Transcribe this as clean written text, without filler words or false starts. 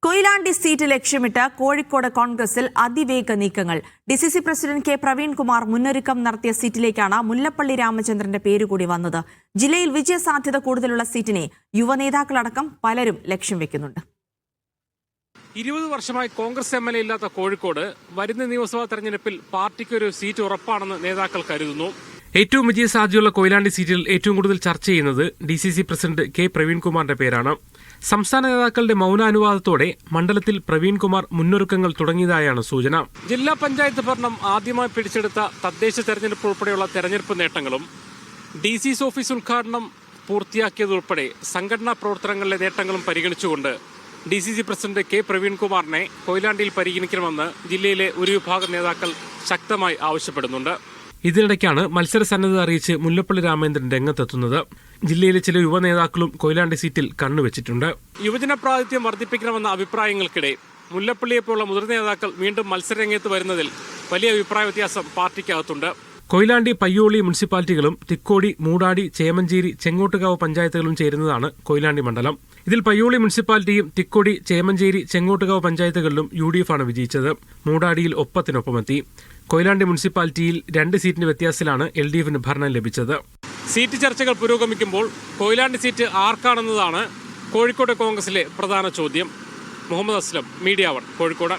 Koyilandy seat ലക്ഷ്യമിട്ട് കോഴിക്കോട് കോൺഗ്രസിൽ അതിവേഗ നീക്കങ്ങൾ. ഡിസിസി പ്രസിഡന്റ് കെ പ്രവീൺകുമാർ മുന്നൊരുക്കം നടത്തിയ സീറ്റിലേക്കാണ് മുല്ലപ്പള്ളി രാമചന്ദ്രന്റെ പേരുകൂടി വന്നത്. ജില്ലയിൽ വിജയസാധ്യത കൂടുതലുള്ള സീറ്റിനെ യുവനേതാക്കളടക്കം പലരും ലക്ഷ്യം വെക്കുന്നുണ്ട്. 20 വർഷമായി കോൺഗ്രസ് എംഎൽഎ ഇല്ലാത്ത കോഴിക്കോട് വരുന്ന നിയമസഭാ തെരഞ്ഞെടുപ്പിൽ പാർട്ടിക്ക് ഒരു സീറ്റ് ഉറപ്പാണെന്ന് നേതാക്കൾ കരുതുന്നു. ഏറ്റവും വിജയസാധ്യതയുള്ള കൊയിലാണ്ടി സീറ്റിൽ ഏറ്റവും കൂടുതൽ ചർച്ച ചെയ്യുന്നത് ഡിസിസി പ്രസിഡന്റ് കെ പ്രവീൺകുമാറിന്റെ പേരാണ്. സംസ്ഥാന നേതാക്കളുടെ മൌനാനുവാദത്തോടെ മണ്ഡലത്തിൽ പ്രവീൺകുമാർ മുന്നൊരുക്കങ്ങൾ തുടങ്ങിയതായാണ് സൂചന. ജില്ലാ പഞ്ചായത്ത് ഭരണം ആദ്യമായി പിടിച്ചെടുത്ത തദ്ദേശ തെരഞ്ഞെടുപ്പ് ഉൾപ്പെടെയുള്ള തെരഞ്ഞെടുപ്പ് നേട്ടങ്ങളും ഡിസിസി ഓഫീസ് ഉദ്ഘാടനം പൂർത്തിയാക്കിയതുൾപ്പെടെ സംഘടനാ പ്രവർത്തനങ്ങളിലെ നേട്ടങ്ങളും പരിഗണിച്ചുകൊണ്ട് ഡിസിസി പ്രസിഡന്റ് കെ പ്രവീൺകുമാറിനെ കൊയിലാണ്ടിയിൽ പരിഗണിക്കണമെന്ന് ജില്ലയിലെ ഒരു വിഭാഗം നേതാക്കൾ ശക്തമായി ആവശ്യപ്പെടുന്നുണ്ട്. ഇതിനിടയ്ക്കാണ് മത്സര സന്നദ്ധത അറിയിച്ച് മുല്ലപ്പള്ളി രാമചന്ദ്രൻ രംഗത്തെത്തുന്നത്. ജില്ലയിലെ ചില യുവ നേതാക്കളും കൊയിലാണ്ടി സീറ്റിൽ കണ്ണുവച്ചിട്ടുണ്ട്. യുവജന പ്രാതിനിധ്യം വർദ്ധിപ്പിക്കണമെന്ന അഭിപ്രായങ്ങൾക്കിടെ മുല്ലപ്പള്ളിയെപ്പോലുള്ള മുതിർന്ന നേതാക്കൾ വീണ്ടും മത്സരരംഗത്ത് വരുന്നതിൽ വലിയ അഭിപ്രായ വ്യത്യാസം പാർട്ടിക്കകത്തുണ്ട്. കൊയിലാണ്ടി, പയ്യോളി മുനിസിപ്പാലിറ്റികളും തിക്കോടി, മൂടാടി, ചേമഞ്ചേരി, ചെങ്ങോട്ടുകാവ് പഞ്ചായത്തുകളും ചേരുന്നതാണ് കൊയിലാണ്ടി മണ്ഡലം. ഇതിൽ പയ്യോളി മുനിസിപ്പാലിറ്റിയും തിക്കോടി, ചേമഞ്ചേരി, ചെങ്ങോട്ടുകാവ് പഞ്ചായത്തുകളിലും UDF ആണ് വിജയിച്ചത്. മൂടാടിയിൽ ഒപ്പത്തിനൊപ്പമെത്തി. കൊയിലാണ്ടി മുനിസിപ്പാലിറ്റിയിൽ 2 സീറ്റിന്റെ വ്യത്യാസത്തിലാണ് LDFന് ഭരണം ലഭിച്ചത്. സീറ്റ് ചർച്ചകൾ പുരോഗമിക്കുമ്പോൾ കൊയിലാണ്ടി സീറ്റ് ആർക്കാണെന്നതാണ് കോഴിക്കോട് കോൺഗ്രസിലെ പ്രധാന ചോദ്യം. മുഹമ്മദ് അസ്ലം, മീഡിയ 1, കോഴിക്കോട്.